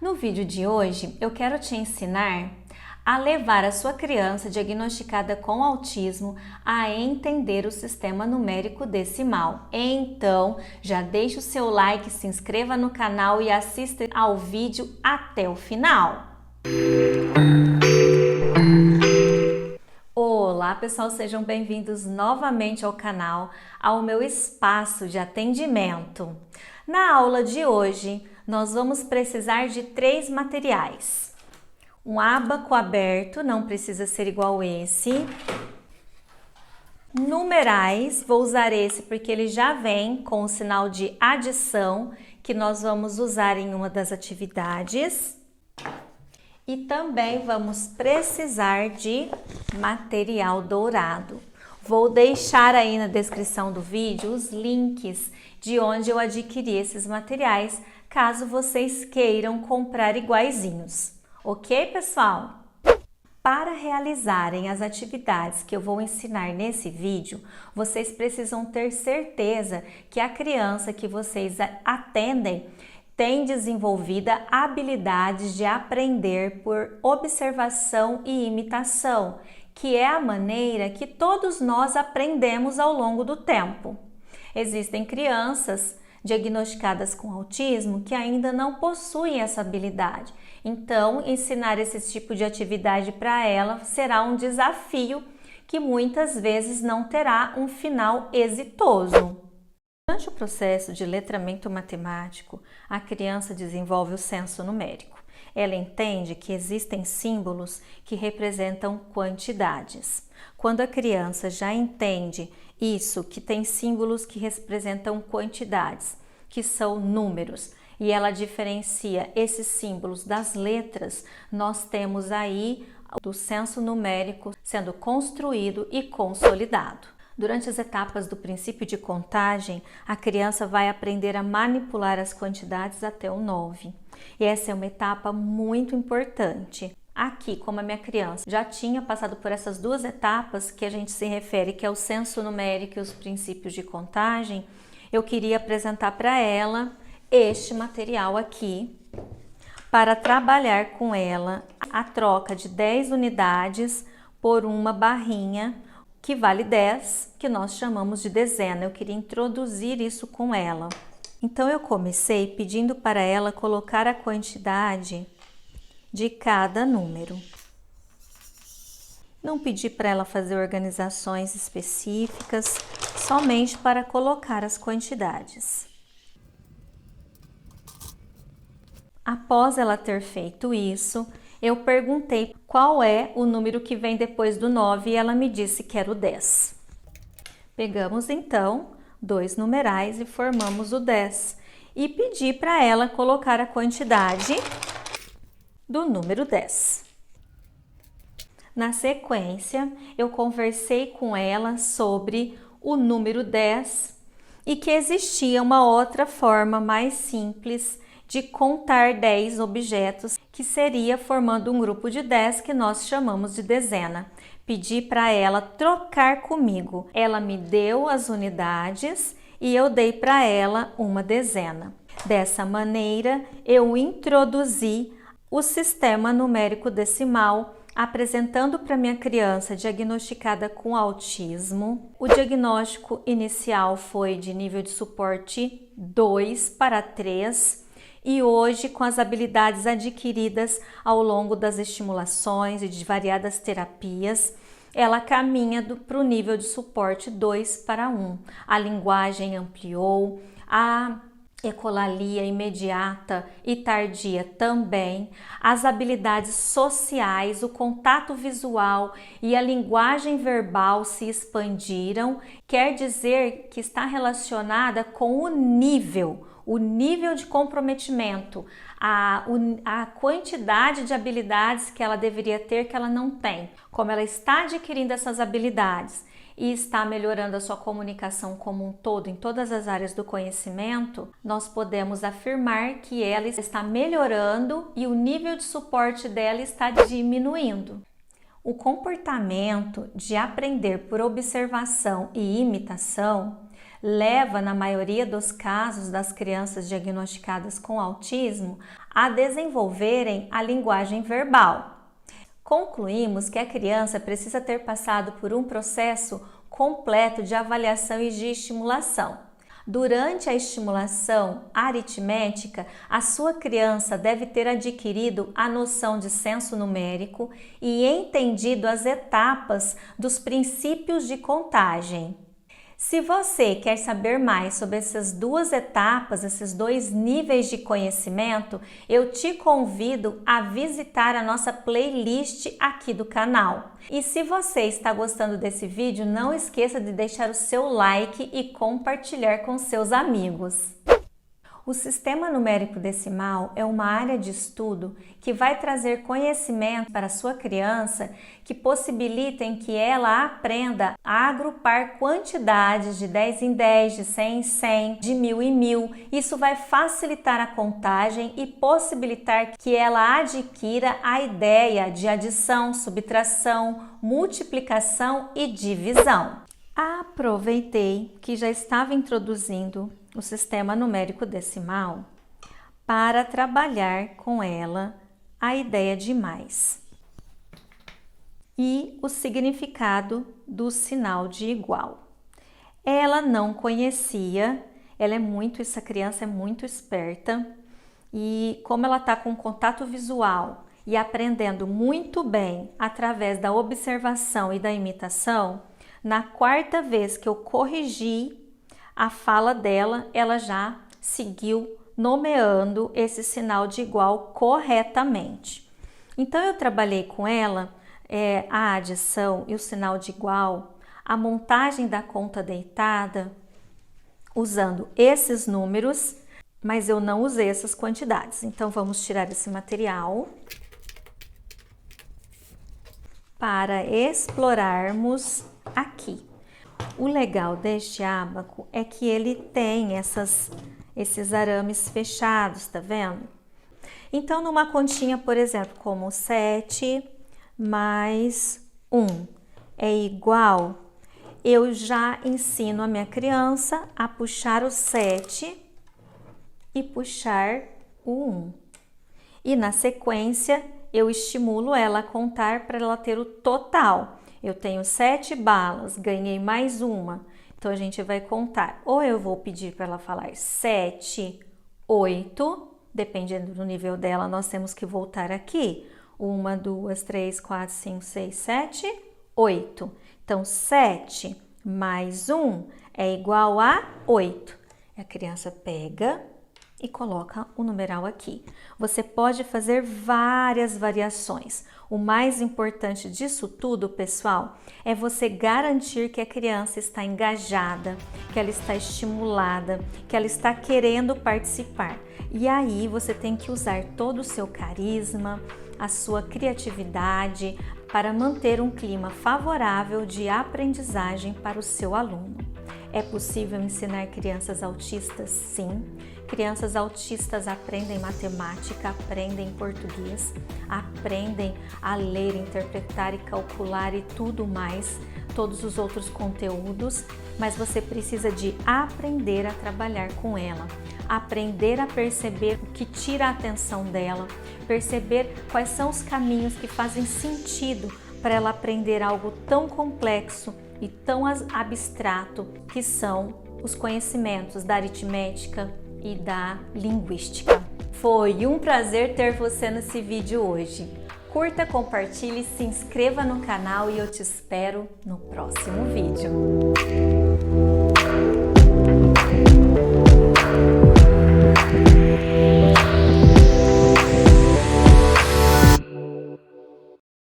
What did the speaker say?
No vídeo de hoje, eu quero te ensinar a levar a sua criança diagnosticada com autismo a entender o sistema numérico decimal. Então, já deixa o seu like, se inscreva no canal e assista ao vídeo até o final. Olá pessoal, sejam bem-vindos novamente ao canal, ao meu espaço de atendimento. Na aula de hoje, nós vamos precisar de 3 materiais. Um ábaco aberto, não precisa ser igual esse. Numerais, vou usar esse porque ele já vem com o sinal de adição, que nós vamos usar em uma das atividades. E também vamos precisar de material dourado. Vou deixar aí na descrição do vídeo os links de onde eu adquiri esses materiais, caso vocês queiram comprar iguaizinhos. Ok, pessoal? Para realizarem as atividades que eu vou ensinar nesse vídeo, vocês precisam ter certeza que a criança que vocês atendem tem desenvolvida habilidades de aprender por observação e imitação, que é a maneira que todos nós aprendemos ao longo do tempo. Existem crianças diagnosticadas com autismo que ainda não possuem essa habilidade. Então, ensinar esse tipo de atividade para ela será um desafio que muitas vezes não terá um final exitoso. Durante o processo de letramento matemático, a criança desenvolve o senso numérico. Ela entende que existem símbolos que representam quantidades. Quando a criança já entende isso, que tem símbolos que representam quantidades, que são números, e ela diferencia esses símbolos das letras, nós temos aí o senso numérico sendo construído e consolidado. Durante as etapas do princípio de contagem, a criança vai aprender a manipular as quantidades até o 9. E essa é uma etapa muito importante. Aqui, como a minha criança já tinha passado por essas 2 etapas que a gente se refere, que é o senso numérico e os princípios de contagem, eu queria apresentar para ela este material aqui, para trabalhar com ela a troca de 10 unidades por uma barrinha, que vale 10, que nós chamamos de dezena. Eu queria introduzir isso com ela. Então, eu comecei pedindo para ela colocar a quantidade de cada número. Não pedi para ela fazer organizações específicas, somente para colocar as quantidades. Após ela ter feito isso, eu perguntei qual é o número que vem depois do 9 e ela me disse que era o 10. Pegamos então 2 numerais e formamos o 10 e pedi para ela colocar a quantidade do número 10. Na sequência, eu conversei com ela sobre o número 10 e que existia uma outra forma mais simples de contar 10 objetos, que seria formando um grupo de 10 que nós chamamos de dezena. Pedi para ela trocar comigo. Ela me deu as unidades e eu dei para ela uma dezena. Dessa maneira, eu introduzi o sistema numérico decimal, apresentando para minha criança diagnosticada com autismo. O diagnóstico inicial foi de nível de suporte 2 para 3, e hoje, com as habilidades adquiridas ao longo das estimulações e de variadas terapias, ela caminha para o nível de suporte 2 para 1. A linguagem ampliou, a ecolalia imediata e tardia também, as habilidades sociais, o contato visual e a linguagem verbal se expandiram, quer dizer que está relacionada com o nível de comprometimento, a quantidade de habilidades que ela deveria ter que ela não tem. Como ela está adquirindo essas habilidades e está melhorando a sua comunicação como um todo em todas as áreas do conhecimento, nós podemos afirmar que ela está melhorando e o nível de suporte dela está diminuindo. O comportamento de aprender por observação e imitação leva, na maioria dos casos das crianças diagnosticadas com autismo, a desenvolverem a linguagem verbal. Concluímos que a criança precisa ter passado por um processo completo de avaliação e de estimulação. Durante a estimulação aritmética, a sua criança deve ter adquirido a noção de senso numérico e entendido as etapas dos princípios de contagem. Se você quer saber mais sobre essas duas etapas, esses dois níveis de conhecimento, eu te convido a visitar a nossa playlist aqui do canal. E se você está gostando desse vídeo, não esqueça de deixar o seu like e compartilhar com seus amigos. O sistema numérico decimal é uma área de estudo que vai trazer conhecimento para a sua criança que possibilitem que ela aprenda a agrupar quantidades de 10 em 10, de 100 em 100, de 1000 em 1000. Isso vai facilitar a contagem e possibilitar que ela adquira a ideia de adição, subtração, multiplicação e divisão. Aproveitei que já estava introduzindo o sistema numérico decimal para trabalhar com ela a ideia de mais e o significado do sinal de igual. Ela não conhecia, essa criança é muito esperta e como ela está com contato visual e aprendendo muito bem através da observação e da imitação, na quarta vez que eu corrigi a fala dela, ela já seguiu nomeando esse sinal de igual corretamente. Então, eu trabalhei com ela a adição e o sinal de igual, a montagem da conta deitada, usando esses números, mas eu não usei essas quantidades. Então, vamos tirar esse material para explorarmos aqui. O legal deste ábaco é que ele tem esses arames fechados, tá vendo? Então, numa continha, por exemplo, como 7 mais 1 é igual, eu já ensino a minha criança a puxar o 7 e puxar o 1. E na sequência, eu estimulo ela a contar para ela ter o total. Eu tenho 7 balas, ganhei mais uma. Então, a gente vai contar. Ou eu vou pedir para ela falar 7, 8. Dependendo do nível dela, nós temos que voltar aqui. 1, 2, 3, 4, 5, 6, 7, 8. Então, 7 mais 1 é igual a 8. A criança pega e coloca o numeral aqui. Você pode fazer várias variações. O mais importante disso tudo, pessoal, é você garantir que a criança está engajada, que ela está estimulada, que ela está querendo participar. E aí você tem que usar todo o seu carisma, a sua criatividade para manter um clima favorável de aprendizagem para o seu aluno. É possível ensinar crianças autistas? Sim. Crianças autistas aprendem matemática, aprendem português, aprendem a ler, interpretar e calcular e tudo mais, todos os outros conteúdos, mas você precisa de aprender a trabalhar com ela, aprender a perceber o que tira a atenção dela, perceber quais são os caminhos que fazem sentido para ela aprender algo tão complexo e tão abstrato que são os conhecimentos da aritmética e da linguística. Foi um prazer ter você nesse vídeo hoje. Curta, compartilhe, se inscreva no canal e eu te espero no próximo vídeo.